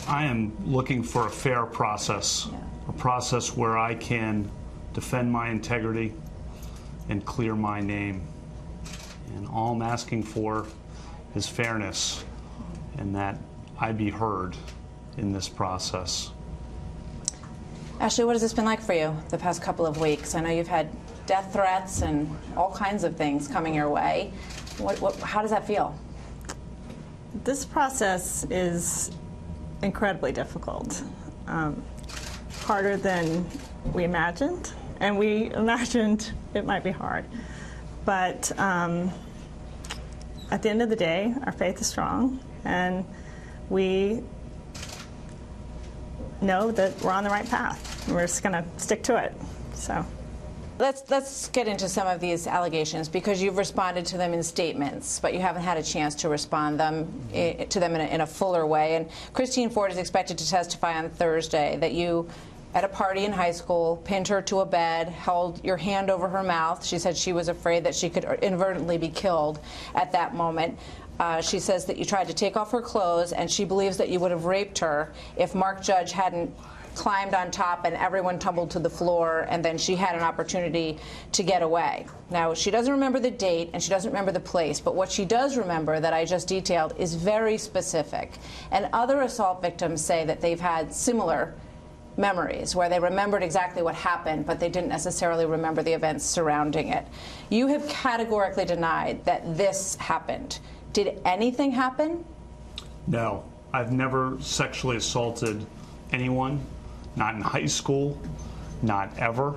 I am looking for a fair process, a process where I can defend my integrity and clear my name. And all I'm asking for is fairness and that I be heard in this process. Ashley, what has this been like for you the past couple of weeks? I know you've had death threats and all kinds of things coming your way. How does that feel? This process is incredibly difficult, harder than we imagined, and we imagined it might be hard. But at the end of the day, our faith is strong, and we know that we're on the right path. We're just going to stick to it. So. Let's get into some of these allegations, because you've responded to them in statements, but you haven't had a chance to respond to them in a fuller way. And Christine Ford is expected to testify on Thursday that you, at a party in high school, pinned her to a bed, held your hand over her mouth. She said she was afraid that she could inadvertently be killed at that moment. She says that you tried to take off her clothes, and she believes that you would have raped her if Mark Judge hadn't climbed on top and everyone tumbled to the floor, and then she had an opportunity to get away. Now, she doesn't remember the date and she doesn't remember the place, but what she does remember that I just detailed is very specific. And other assault victims say that they've had similar memories where they remembered exactly what happened, but they didn't necessarily remember the events surrounding it. You have categorically denied that this happened. Did anything happen? No, I've never sexually assaulted anyone. Not in high school, not ever.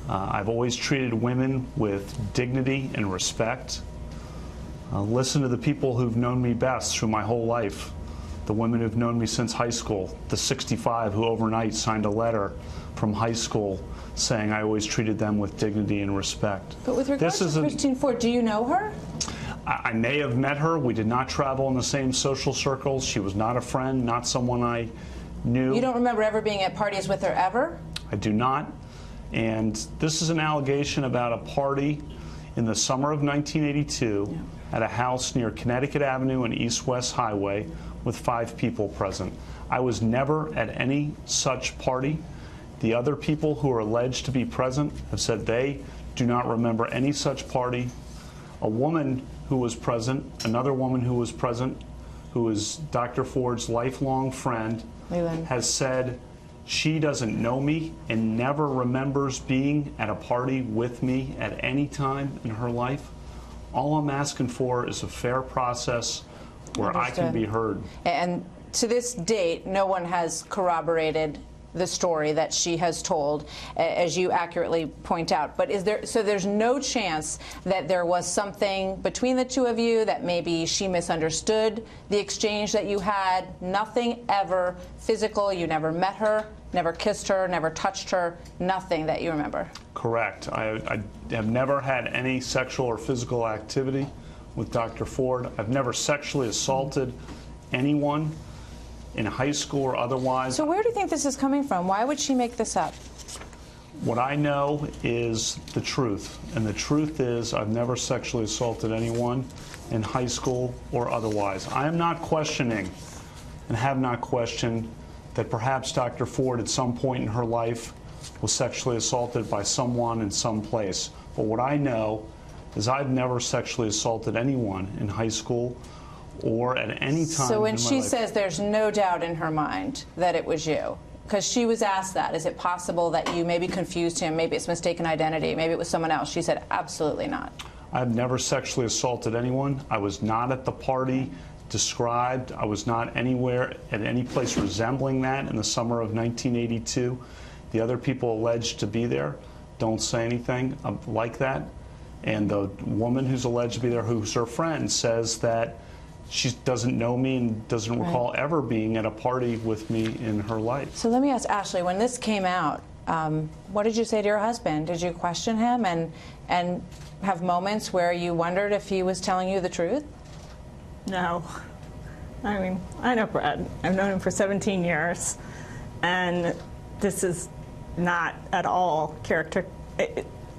I've always treated women with dignity and respect. Listen to the people who've known me best through my whole life. The women who've known me since high school, the 65 who overnight signed a letter from high school saying I always treated them with dignity and respect. But with regard to Christine Ford, do you know her? I may have met her. We did not travel in the same social circles. She was not a friend, not someone I knew. You don't remember ever being at parties with her, ever? I do not. And this is an allegation about a party in the summer of 1982 at a house near Connecticut Avenue and East West Highway with 5 people present. I was never at any such party. The other people who are alleged to be present have said they do not remember any such party. A woman who was present, another woman who was present, who is Dr. Ford's lifelong friend, Leland, has said she doesn't know me and never remembers being at a party with me at any time in her life. All I'm asking for is a fair process where I can be heard. And to this date, no one has corroborated the story that she has told, as you accurately point out. But so there's no chance that there was something between the two of you, that maybe she misunderstood the exchange that you had? Nothing ever physical? You never met her, never kissed her, never touched her, nothing that you remember? Correct. I have never had any sexual or physical activity with Dr. Ford. I've never sexually assaulted anyone in high school or otherwise. So where do you think this is coming from? Why would she make this up? What I know is the truth, and the truth is I've never sexually assaulted anyone in high school or otherwise. I am not questioning and have not questioned that perhaps Dr. Ford at some point in her life was sexually assaulted by someone in some place. But what I know is I've never sexually assaulted anyone in high school or at any time. So when she says there's no doubt in her mind that it was you, because she was asked that, is it possible that you maybe confused him, maybe it's mistaken identity, maybe it was someone else? She said absolutely not. I've never sexually assaulted anyone. I was not at the party described. I was not anywhere at any place resembling that in the summer of 1982. The other people alleged to be there don't say anything like that. And the woman who's alleged to be there, who's her friend, says that she doesn't know me and doesn't recall ever being at a party with me in her life. So let me ask Ashley, when this came out, what did you say to your husband? Did you question him and have moments where you wondered if he was telling you the truth? No. I mean, I know Brad. I've known him for 17 years, and this is not at all character.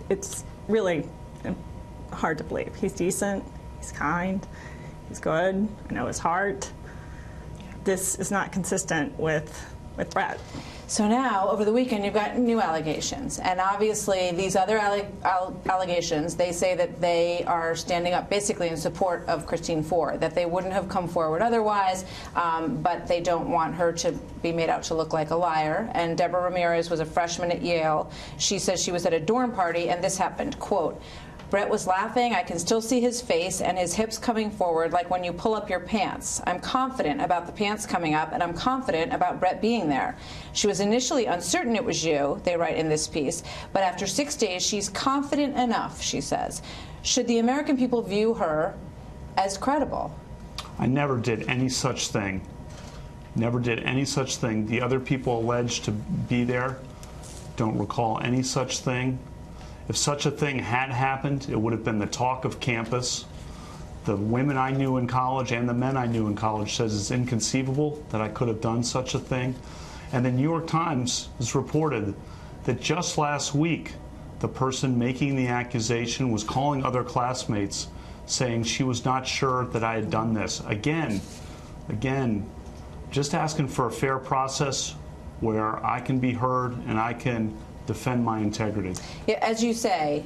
It's really hard to believe. He's decent, he's kind, he's good. I know his heart. this is not consistent with Brett. So now, over the weekend, you've got new allegations. And obviously, these other allegations, they say that they are standing up basically in support of Christine Ford, that they wouldn't have come forward otherwise, but they don't want her to be made out to look like a liar. And Deborah Ramirez was a freshman at Yale. She says she was at a dorm party, and this happened, quote, Brett was laughing. I can still see his face and his hips coming forward like when you pull up your pants. I'm confident about the pants coming up, and I'm confident about Brett being there. She was initially uncertain it was you, they write in this piece, but after 6 days, she's confident enough, she says. Should the American people view her as credible? I never did any such thing. Never did any such thing. The other people alleged to be there don't recall any such thing. If such a thing had happened, it would have been the talk of campus. The women I knew in college and the men I knew in college says it's inconceivable that I could have done such a thing. And the New York Times has reported that just last week, the person making the accusation was calling other classmates saying she was not sure that I had done this. Again, just asking for a fair process where I can be heard and I can defend my integrity. Yeah, as you say,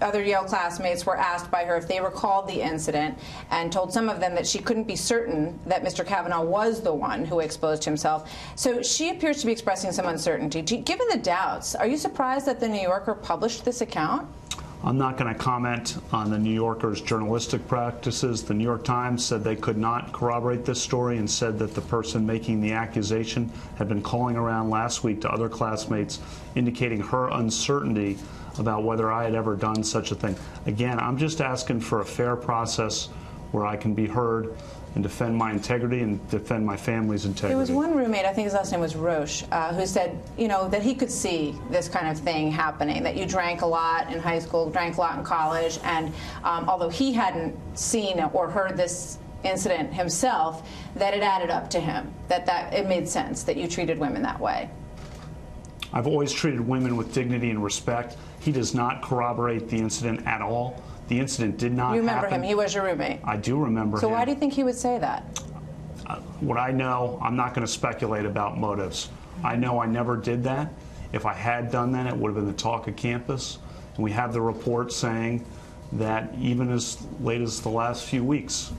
other Yale classmates were asked by her if they recalled the incident and told some of them that she couldn't be certain that Mr. Kavanaugh was the one who exposed himself. So she appears to be expressing some uncertainty. Given the doubts, are you surprised that the New Yorker published this account? I'm not going to comment on the New Yorker's journalistic practices. The New York Times said they could not corroborate this story and said that the person making the accusation had been calling around last week to other classmates, indicating her uncertainty about whether I had ever done such a thing. Again, I'm just asking for a fair process where I can be heard and defend my integrity and defend my family's integrity. There was one roommate, I think his last name was Roche, who said, you know, that he could see this kind of thing happening, that you drank a lot in high school, drank a lot in college, and although he hadn't seen or heard this incident himself, that it added up to him, that it made sense that you treated women that way. I've always treated women with dignity and respect. He does not corroborate the incident at all. The incident did not happen. You remember him. He was your roommate. I do remember him. So why do you think he would say that? What I know, I'm not going to speculate about motives. I know I never did that. If I had done that, it would have been the talk of campus. And we have the report saying that even as late as the last few weeks,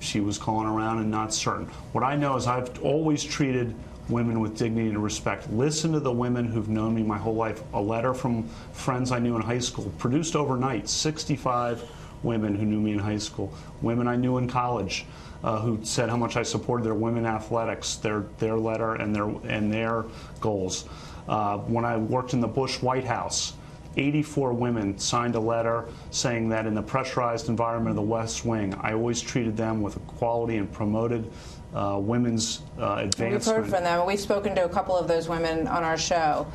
she was calling around and not certain. What I know is I've always treated women with dignity and respect. Listen to the women who've known me my whole life. A letter from friends I knew in high school, produced overnight, 65 women who knew me in high school. Women I knew in college who said how much I supported their women athletics, their letter and their goals. When I worked in the Bush White House, 84 women signed a letter saying that in the pressurized environment of the West Wing, I always treated them with equality and promoted women's advancement. We've heard from them. We've spoken to a couple of those women on our show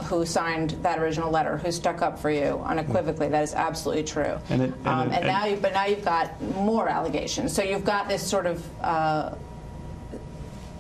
who signed that original letter, who stuck up for you unequivocally. That is absolutely true. Now you've got more allegations. So you've got this sort of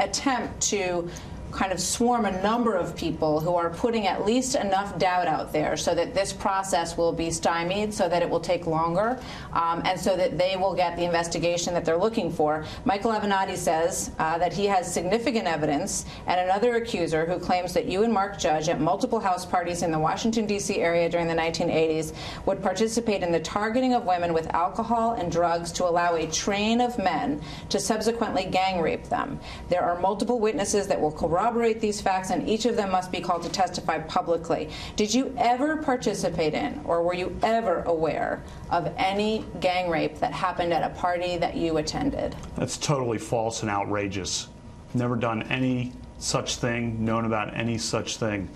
attempt to kind of swarm a number of people who are putting at least enough doubt out there so that this process will be stymied, so that it will take longer, and so that they will get the investigation that they're looking for. Michael Avenatti says that he has significant evidence, and another accuser who claims that you and Mark Judge at multiple house parties in the Washington, D.C. area during the 1980s would participate in the targeting of women with alcohol and drugs to allow a train of men to subsequently gang rape them. There are multiple witnesses that will corroborate these facts, and each of them must be called to testify publicly. Did you ever participate in, or were you ever aware of any gang rape that happened at a party that you attended? That's totally false and outrageous. Never done any such thing, known about any such thing.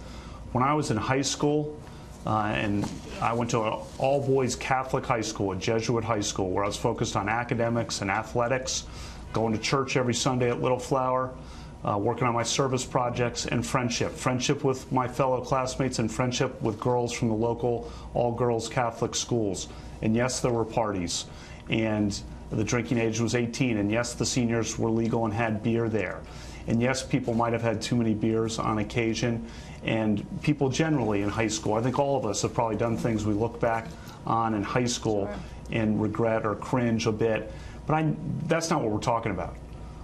When I was in high school, and I went to an all-boys Catholic high school, a Jesuit high school, where I was focused on academics and athletics, going to church every Sunday at Little Flower, working on my service projects, and friendship with my fellow classmates and friendship with girls from the local all-girls Catholic schools. And yes, there were parties, and the drinking age was 18, and yes, the seniors were legal and had beer there. And yes, people might have had too many beers on occasion, and people generally in high school, I think all of us have probably done things we look back on in high school and regret or cringe a bit. But that's not what we're talking about.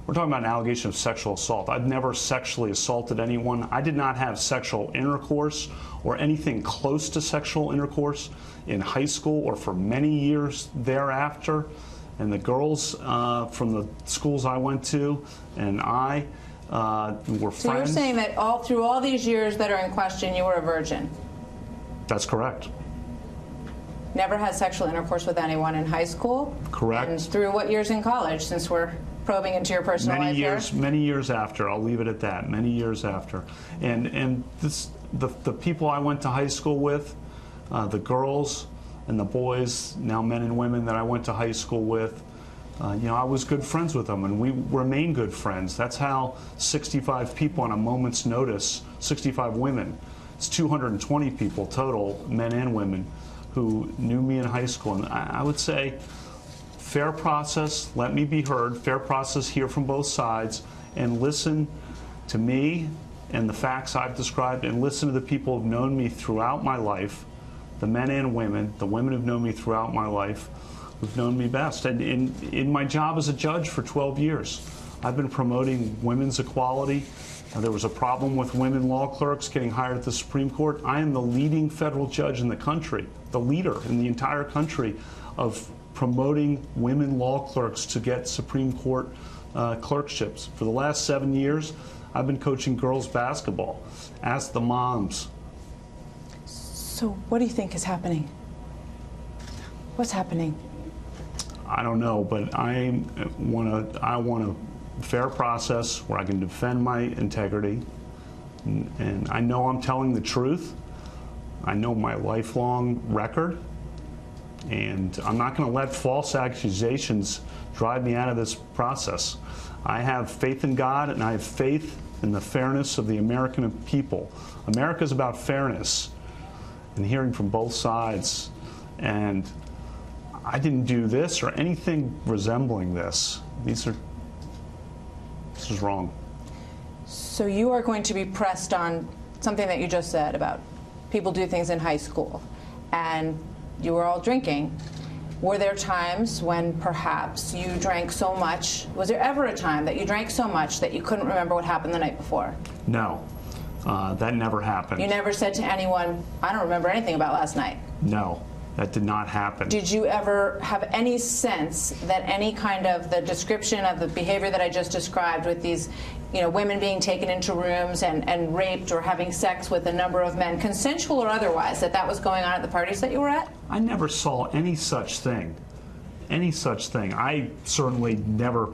We're talking about an allegation of sexual assault. I've never sexually assaulted anyone. I did not have sexual intercourse or anything close to sexual intercourse in high school or for many years thereafter. And the girls from the schools I went to and I were friends. So you're saying that through all these years that are in question, you were a virgin? That's correct. Never had sexual intercourse with anyone in high school? Correct. And through what years in college, since we're probing into your personal life here? Many years after. I'll leave it at that. Many years after. And the people I went to high school with, the girls and the boys, now men and women that I went to high school with, I was good friends with them, and we remain good friends. That's how 65 people on a moment's notice, 65 women, it's 220 people total, men and women, who knew me in high school. And I would say, fair process, let me be heard, fair process, hear from both sides, and listen to me and the facts I've described, and listen to the people who've known me throughout my life, the men and women, the women who've known me throughout my life, who've known me best. And in my job as a judge for 12 years, I've been promoting women's equality. There was a problem with women law clerks getting hired at the Supreme Court. I am the leading federal judge in the country, the leader in the entire country of promoting women law clerks to get Supreme Court clerkships. For the last 7 years, I've been coaching girls basketball. Ask the moms. So what do you think is happening? What's happening? I don't know, but I want a fair process where I can defend my integrity, and I know I'm telling the truth. I know my lifelong record, and I'm not going to let false accusations drive me out of this process. I have faith in God, and I have faith in the fairness of the American people. America is about fairness and hearing from both sides, and I didn't do this or anything resembling this. This is wrong. So you are going to be pressed on something that you just said about people do things in high school, and you were all drinking. Were there times when perhaps you drank so much? Was there ever a time that you drank so much that you couldn't remember what happened the night before? No, that never happened. You never said to anyone, I don't remember anything about last night? No, that did not happen. Did you ever have any sense that any kind of the description of the behavior that I just described with these, women being taken into rooms and raped or having sex with a number of men, consensual or otherwise, that was going on at the parties that you were at? I never saw any such thing. Any such thing. I certainly never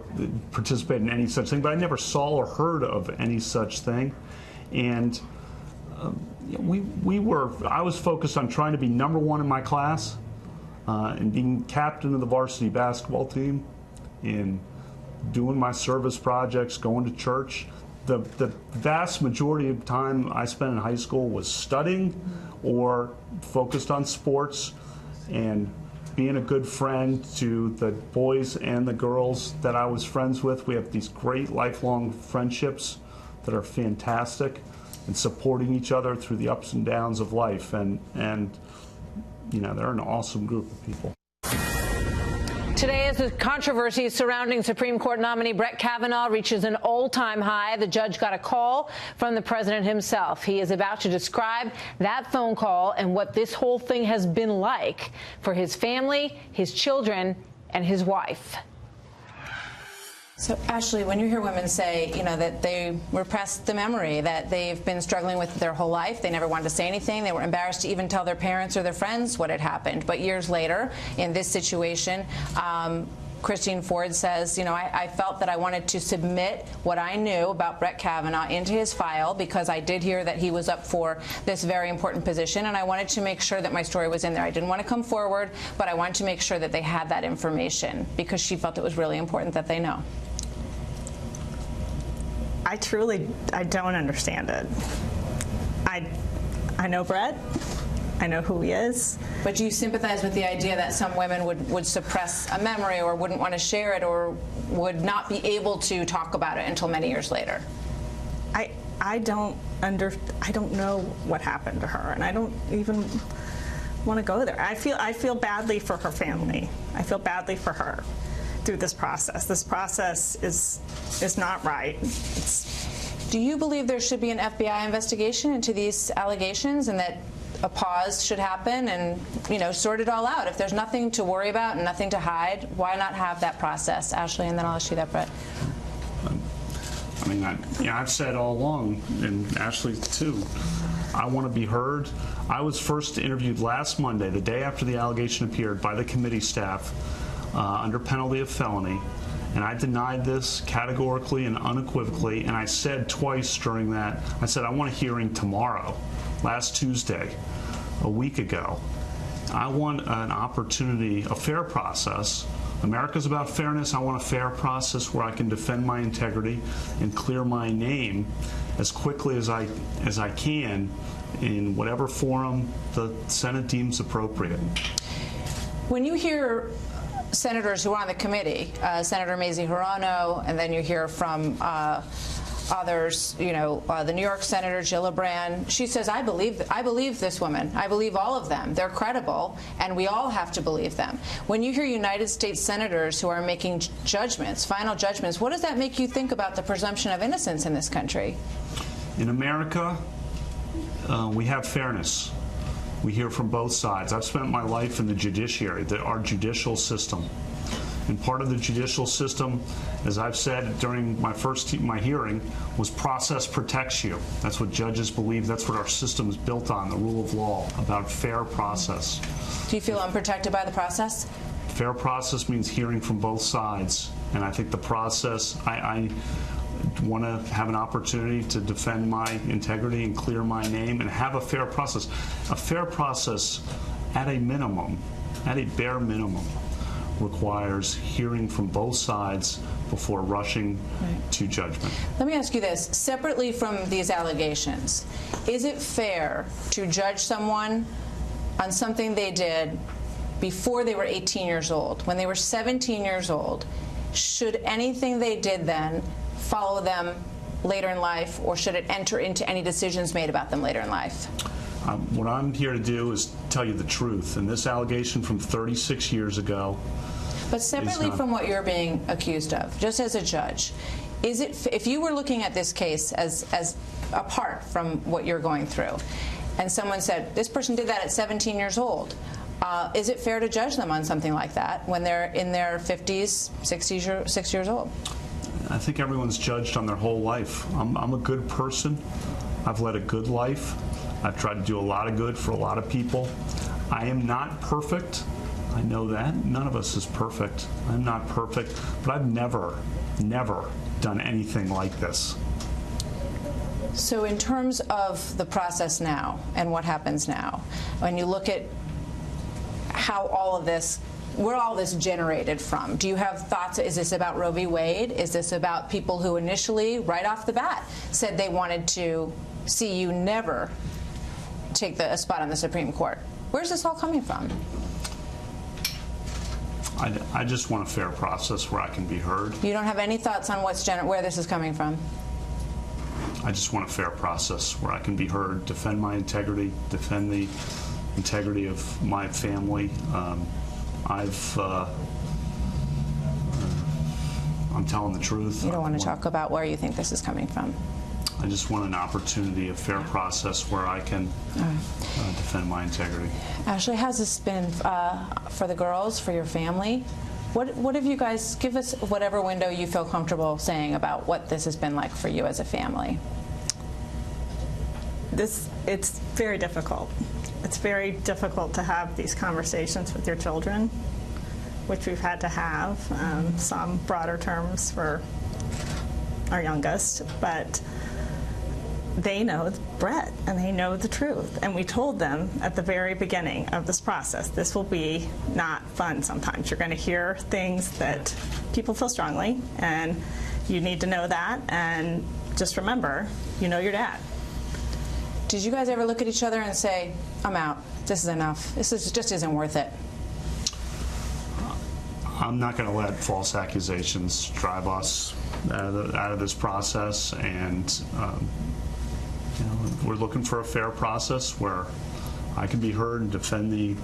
participated in any such thing, but I never saw or heard of any such thing. And I was focused on trying to be number one in my class and being captain of the varsity basketball team and doing my service projects, going to church. The vast majority of time I spent in high school was studying or focused on sports and being a good friend to the boys and the girls that I was friends with. We have these great lifelong friendships that are fantastic, and supporting each other through the ups and downs of life. And they're an awesome group of people. Today, as the controversy surrounding Supreme Court nominee Brett Kavanaugh reaches an all-time high, the judge got a call from the president himself. He is about to describe that phone call and what this whole thing has been like for his family, his children, and his wife. So, Ashley, when you hear women say, that they repress the memory, that they've been struggling with their whole life, they never wanted to say anything, they were embarrassed to even tell their parents or their friends what had happened. But years later, in this situation, Christine Ford says, I felt that I wanted to submit what I knew about Brett Kavanaugh into his file because I did hear that he was up for this very important position, and I wanted to make sure that my story was in there. I didn't want to come forward, but I wanted to make sure that they had that information because she felt it was really important that they know. I don't understand it. I know Brett. I know who he is. But do you sympathize with the idea that some women would suppress a memory or wouldn't want to share it or would not be able to talk about it until many years later? I don't know what happened to her, and I don't even want to go there. I feel badly for her family. I feel badly for her. through this process. This process is not right. Do you believe there should be an FBI investigation into these allegations, and that a pause should happen and, you know, sort it all out? If there's nothing to worry about and nothing to hide, why not have that process? Ashley, and then I'll ask you that, Brett. I mean, I've said all along, and Ashley too, I want to be heard. I was first interviewed last Monday, the day after the allegation appeared, by the committee staff under penalty of felony. And I denied this categorically and unequivocally, and I said twice during that, I said I want a hearing tomorrow, last Tuesday, a week ago. I want an opportunity, a fair process. America's about fairness. I want a fair process where I can defend my integrity and clear my name as quickly as I can in whatever forum the Senate deems appropriate. When you hear senators who are on the committee, Senator Mazie Hirono, and then you hear from others, you know, the New York Senator Gillibrand, she says, I believe this woman. I believe all of them. They're credible, and we all have to believe them. When you hear United States senators who are making judgments, final judgments, what does that make you think about the presumption of innocence in this country? In America, we have fairness. We hear from both sides. I've spent my life in the judiciary, our judicial system. And part of the judicial system, as I've said during my hearing, was process protects you. That's what judges believe. That's what our system is built on, the rule of law, about fair process. Do you feel unprotected by the process? Fair process means hearing from both sides. And I think the process, I want to have an opportunity to defend my integrity and clear my name and have a fair process. A fair process, at a minimum, at a bare minimum, requires hearing from both sides before rushing to judgment. Let me ask you this. Separately from these allegations, is it fair to judge someone on something they did before they were 18 years old? When they were 17 years old, should anything they did then follow them later in life, or should it enter into any decisions made about them later in life? What I'm here to do is tell you the truth. And this allegation from 36 years ago. But separately from what you're being accused of, just as a judge, is it, if you were looking at this case as apart from what you're going through, and someone said, this person did that at 17 years old, is it fair to judge them on something like that when they're in their 50s, 60s, 6 years old? I think everyone's judged on their whole life. I'm a good person. I've led a good life. I've tried to do a lot of good for a lot of people. I am not perfect. I know that. None of us is perfect. I'm not perfect. But I've never done anything like this. So in terms of the process now and what happens now, when you look at how all of this, where all this generated from, do you have thoughts? Is this about Roe v. Wade? Is this about people who initially, right off the bat, said they wanted to see you never take a spot on the Supreme Court? Where's this all coming from? I just want a fair process where I can be heard. You don't have any thoughts on where this is coming from? I just want a fair process where I can be heard, defend my integrity, defend the integrity of my family. I'm telling the truth. You don't want to talk about where you think this is coming from? I just want an opportunity, a fair process where I can defend my integrity. Ashley, how's this been for the girls, for your family? What have you guys, give us whatever window you feel comfortable saying about what this has been like for you as a family. It's very difficult. It's very difficult to have these conversations with your children, which we've had to have, some broader terms for our youngest, but they know Brett and they know the truth. And we told them at the very beginning of this process, this will be not fun sometimes. You're going to hear things that people feel strongly, and you need to know that. And just remember, you know your dad. Did you guys ever look at each other and say, I'm out, this is enough, just isn't worth it? I'm not going to let false accusations drive us out of this process, and we're looking for a fair process where I can be heard and defend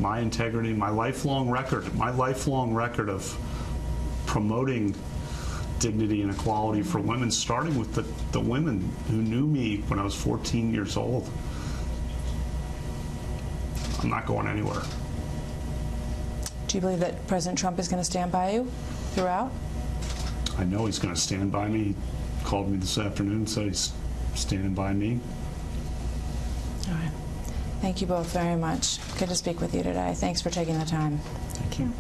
my integrity, my lifelong record of promoting dignity and equality for women, starting with the women who knew me when I was 14 years old. I'm not going anywhere. Do you believe that President Trump is going to stand by you throughout? I know he's going to stand by me. He called me this afternoon and said he's standing by me. All right. Thank you both very much. Good to speak with you today. Thanks for taking the time. Thank you.